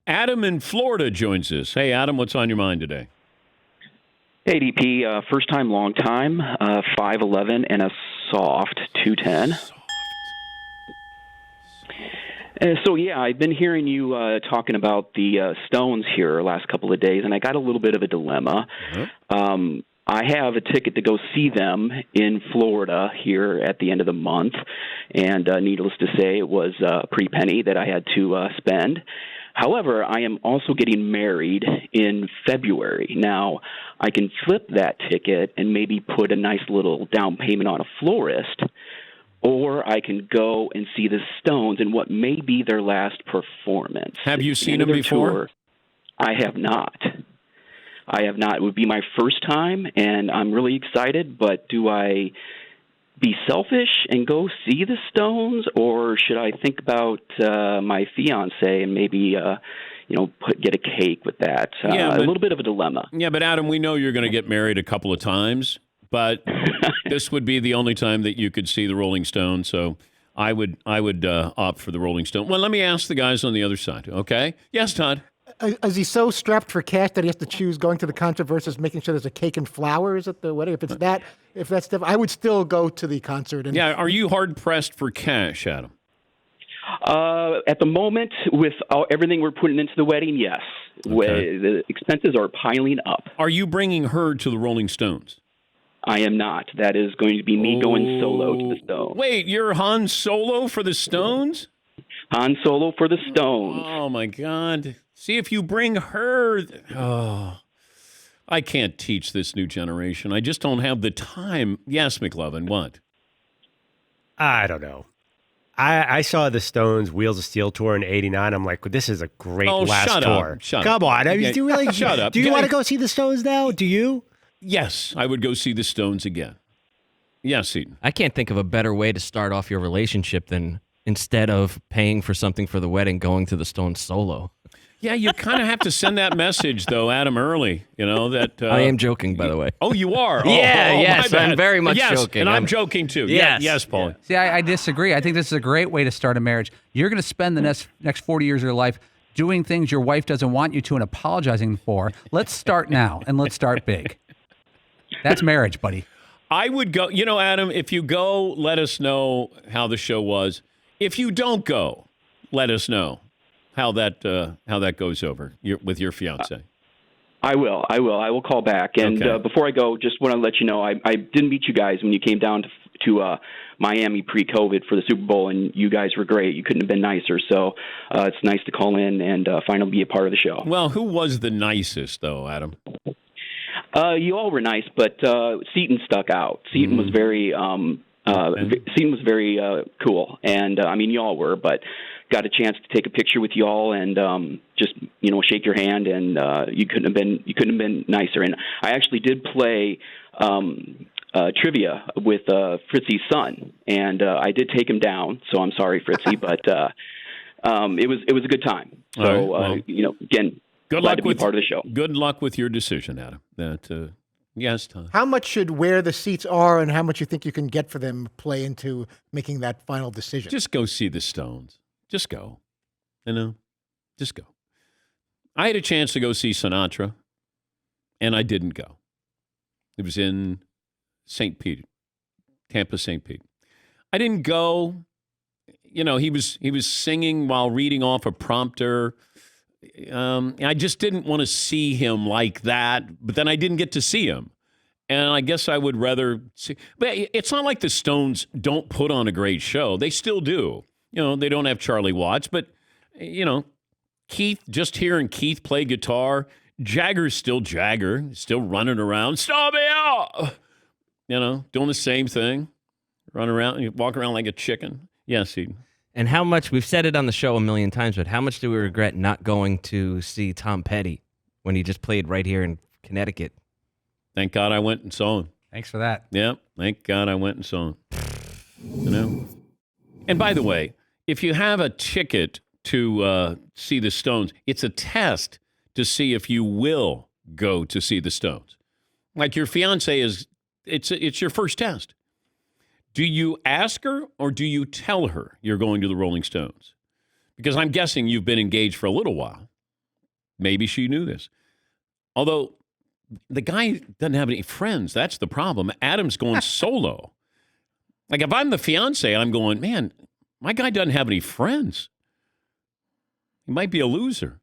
Adam in Florida joins us. Hey, Adam, what's on your mind today? Hey, DP, first time, long time, 5'11", and a soft 210. So, yeah, I've been hearing you talking about the Stones here last couple of days, and I got a little bit of a dilemma. I have a ticket to go see them in Florida here at the end of the month, and needless to say, it was a pretty penny that I had to spend. However, I am also getting married in February. Now, I can flip that ticket and maybe put a nice little down payment on a florist, or I can go and see the Stones in what may be their last performance. Have you seen them before? Tour. I have not. It would be my first time, and I'm really excited, but do I be selfish and go see the Stones, or should I think about my fiance and maybe get a cake with that? A little bit of a dilemma. Yeah, but Adam, we know you're going to get married a couple of times, but this would be the only time that you could see the Rolling Stones. So I would opt for the Rolling Stone. Well, let me ask the guys on the other side. Okay? Yes, Todd. Is he so strapped for cash that he has to choose going to the concert versus making sure there's a cake and flowers at the wedding? If that's I would still go to the concert. Yeah, are you hard pressed for cash, Adam? At the moment, with everything we're putting into the wedding, yes. Okay. The expenses are piling up. Are you bringing her to the Rolling Stones? I am not. That is going to be me going solo to the Stones. Wait, you're Han Solo for the Stones? Han Solo for the Stones. Oh, my God. See, if you bring her... Oh, I can't teach this new generation. I just don't have the time. Yes, McLovin, what? I don't know. I saw the Stones Wheels of Steel tour in '89. I'm like, this is a great last tour. Come on. I mean, do you really, shut up. Do you want to go see the Stones now? Do you? Yes, I would go see the Stones again. Yes, Eaton. I can't think of a better way to start off your relationship than instead of paying for something for the wedding, going to the Stones solo. Yeah, you kind of have to send that message, though, Adam, early. You know that. I am joking, by the way. Oh, you are. Yes, I'm very much joking. And I'm joking too. Yes, Paul. See, I disagree. I think this is a great way to start a marriage. You're going to spend the next 40 years of your life doing things your wife doesn't want you to and apologizing for. Let's start now, and let's start big. That's marriage, buddy. I would go. You know, Adam, if you go, let us know how the show was. If you don't go, let us know how that goes over with your fiance. I will. I will call back. And before I go, just want to let you know, I didn't meet you guys when you came down to Miami pre-COVID for the Super Bowl, and you guys were great. You couldn't have been nicer. So it's nice to call in and finally be a part of the show. Well, who was the nicest, though, Adam? You all were nice, but Seton stuck out. Seton was very cool, and I mean, y'all were, but got a chance to take a picture with y'all and just shake your hand, and you couldn't have been nicer. And I actually did play trivia with Fritzy's son, and I did take him down. So I'm sorry, Fritzy, but it was a good time. So again. Good Glad luck to be part of the show. Good luck with your decision, Adam. Yes, Tom. How much should where the seats are and how much you think you can get for them play into making that final decision? Just go see the Stones. Just go. Just go. I had a chance to go see Sinatra, and I didn't go. It was in St. Pete, Tampa, St. Pete. I didn't go. He was singing while reading off a prompter. I just didn't want to see him like that, but then I didn't get to see him. And I guess I would rather see. But it's not like the Stones don't put on a great show. They still do. They don't have Charlie Watts, but, Keith, just hearing Keith play guitar, Jagger's still Jagger, still running around. Stop me out! Doing the same thing. Run around, walk around like a chicken. Yes, Eden. And how much, we've said it on the show a million times, but how much do we regret not going to see Tom Petty when he just played right here in Connecticut? Thank God I went and saw him. Thanks for that. Yeah, thank God I went and saw him. And by the way, if you have a ticket to see the Stones, it's a test to see if you will go to see the Stones. Like your fiance it's your first test. Do you ask her or do you tell her you're going to the Rolling Stones? Because I'm guessing you've been engaged for a little while. maybe she knew this. Although the guy doesn't have any friends. That's the problem. Adam's going solo. Like if I'm the fiance, I'm going, man, my guy doesn't have any friends. He might be a loser.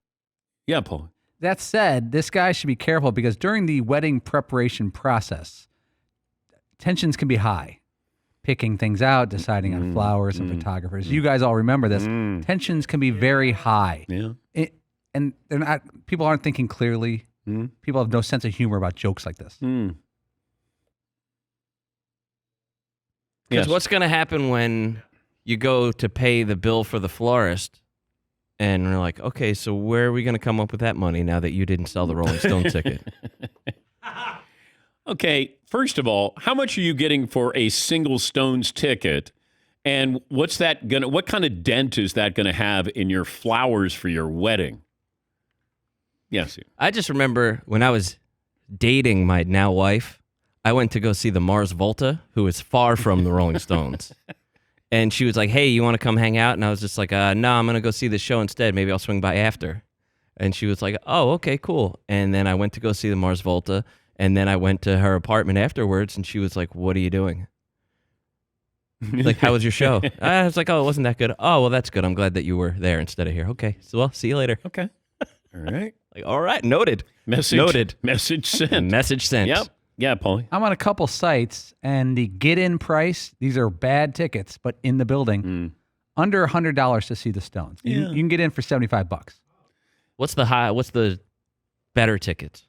Yeah, Paul. That said, this guy should be careful because during the wedding preparation process, tensions can be high. Picking things out, deciding on flowers and photographers. You guys all remember this. Tensions can be very high. Yeah. And they're not. People aren't thinking clearly. People have no sense of humor about jokes like this. Because Yes. what's going to happen when you go to pay the bill for the florist and we're like, okay, so where are we going to come up with that money now that you didn't sell the Rolling Stone ticket? Okay, first of all, how much are you getting for a single Stones ticket? And what kind of dent is that going to have in your flowers for your wedding? Yes. I just remember when I was dating my now wife, I went to go see the Mars Volta, who is far from the Rolling Stones. And she was like, hey, you want to come hang out? And I was just like, no, I'm going to go see the show instead. Maybe I'll swing by after. And she was like, oh, okay, cool. And then I went to go see the Mars Volta. And then I went to her apartment afterwards, and she was like, what are you doing? Like, how was your show? I was like, oh, it wasn't that good. Oh, well, that's good. I'm glad that you were there instead of here. Okay, so well, see you later. Okay. All right. Like, all right, noted. Message Noted. Message sent. Message sent. Yep. Yeah, Paulie. I'm on a couple sites, and the get-in price, these are bad tickets, but in the building, under $100 to see the Stones. You can get in for $75. What's the better tickets?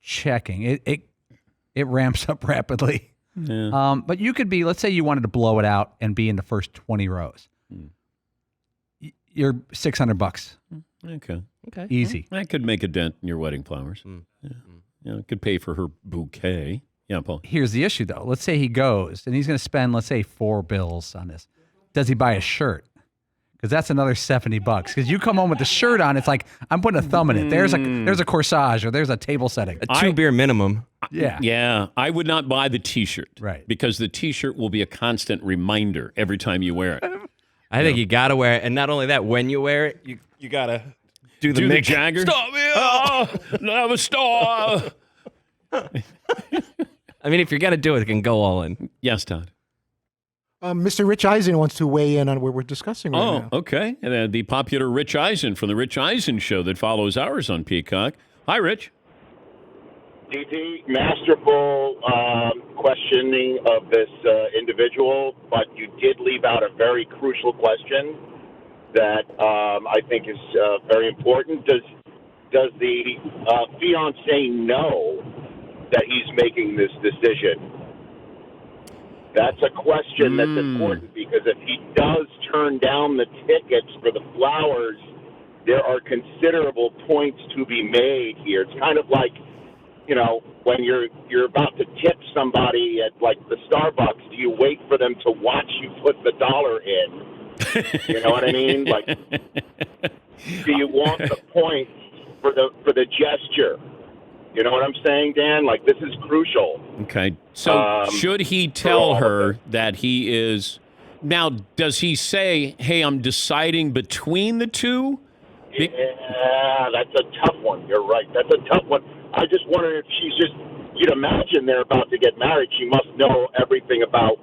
Checking. It ramps up rapidly. Yeah. But you could be, let's say you wanted to blow it out and be in the first 20 rows. You're $600. Okay. Easy. That could make a dent in your wedding flowers. Yeah, it could pay for her bouquet. Yeah, Paul. Here's the issue, though. Let's say he goes and he's going to spend, let's say, $4 on this. Does he buy a shirt? Because that's another $70. Because you come home with the shirt on, it's like I'm putting a thumb in it. There's a corsage or there's a table setting. A 2-beer minimum. Yeah. Yeah, I would not buy the T-shirt. Right. Because the T-shirt will be a constant reminder every time you wear it. I think you got to wear it. And not only that, when you wear it, you got to do the Mick Jagger. Stop me! Oh, never stop. I mean, if you're going to do it, it can go all in. Yes, Todd. Mr. Rich Eisen wants to weigh in on what we're discussing right now. Okay. And the popular Rich Eisen from the Rich Eisen Show that follows ours on Peacock. Hi, Rich. DT, masterful questioning of this individual, but you did leave out a very crucial question that I think is very important. Does the fiancé know that he's making this decision? That's a question that's important because if he does turn down the tickets for the flowers, there are considerable points to be made here. It's kind of like, you know, when you're about to tip somebody at like the Starbucks, do you wait for them to watch you put the dollar in? You know what I mean? Like, do you want the points for the gesture? You know what I'm saying, Dan? Like, this is crucial. Okay. So should he tell her that he is... Now, does he say, hey, I'm deciding between the two? Yeah, that's a tough one. You're right. That's a tough one. I just wonder if she's just... You'd imagine they're about to get married. She must know everything about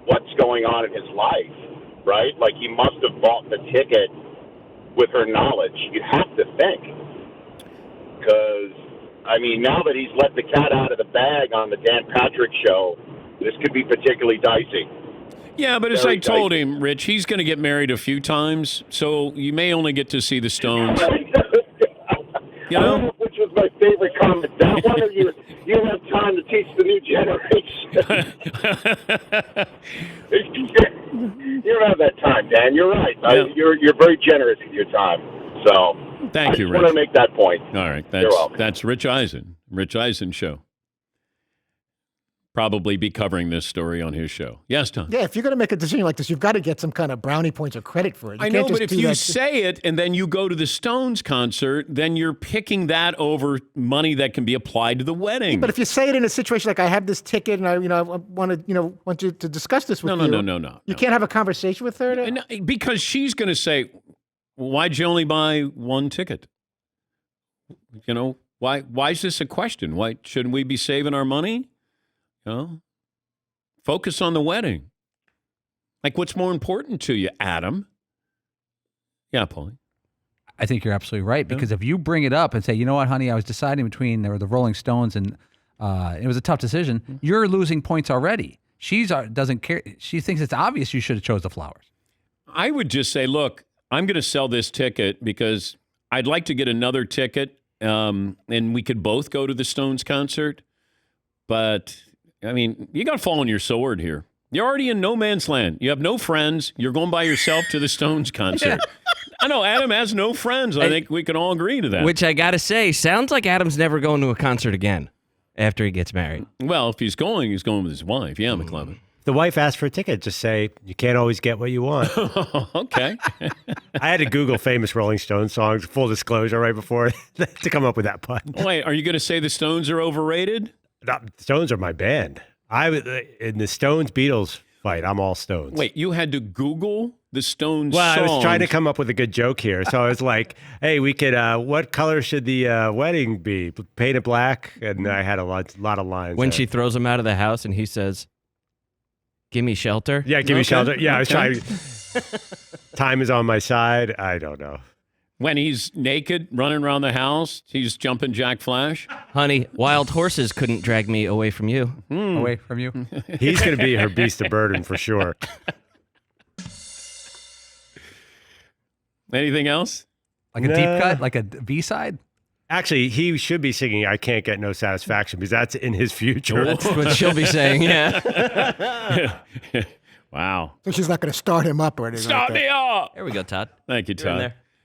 what's going on in his life, right? Like, he must have bought the ticket with her knowledge. You'd have to think. Because... I mean, now that he's let the cat out of the bag on the Dan Patrick Show, this could be particularly dicey. Yeah, but as I told him, Rich, he's going to get married a few times, so you may only get to see the Stones. You know? Which was my favorite comment. That one of you have time to teach the new generation. You don't have that time, Dan. You're right. Yeah. You're very generous with your time. So Thank you, I just Rich. want to make that point. All right. You're welcome. That's Rich Eisen. Rich Eisen Show. Probably be covering this story on his show. Yes, Tom? Yeah, if you're going to make a decision like this, you've got to get some kind of brownie points or credit for it. I know, but if you say it and then you go to the Stones concert, then you're picking that over money that can be applied to the wedding. But if you say it in a situation like, I have this ticket and I want you to discuss this with you. No. You can't have a conversation with her? Because she's going to say, why'd you only buy one ticket? Why is this a question? Why shouldn't we be saving our money? Focus on the wedding. Like, what's more important to you, Adam? Yeah, Paulie. I think you're absolutely right, because if you bring it up and say, you know what, honey, I was deciding between the Rolling Stones and it was a tough decision, you're losing points already. She doesn't care. She thinks it's obvious you should have chose the flowers. I would just say, look, I'm going to sell this ticket because I'd like to get another ticket, and we could both go to the Stones concert. But, I mean, you got to fall on your sword here. You're already in no man's land. You have no friends. You're going by yourself to the Stones concert. I know Adam has no friends. I think we can all agree to that. Which I got to say, sounds like Adam's never going to a concert again after he gets married. Well, if he's going with his wife. Yeah, McLevin. The wife asked for a ticket. Just say, you can't always get what you want. Okay. I had to Google famous Rolling Stones songs, full disclosure, right before to come up with that pun. Wait, are you going to say the Stones are overrated? No, Stones are my band. In the Stones-Beatles fight, I'm all Stones. Wait, you had to Google the Stones songs? I was trying to come up with a good joke here. So I was like, hey, we could, what color should the wedding be? Painted black? And I had a lot of lines. When she throws him out of the house and he says, give me shelter? Yeah, give me shelter. Yeah, I was trying. Time is on my side. I don't know. When he's naked, running around the house, he's jumping Jack Flash. Honey, wild horses couldn't drag me away from you. Away from you? He's going to be her beast of burden for sure. Anything else? Like a deep cut? Like a B-side? Actually, he should be singing I Can't Get No Satisfaction because that's in his future. That's what she'll be saying, yeah. Wow. So she's not going to start him up or anything. Start me up! There we go, Todd. Thank you, You're in Todd. there.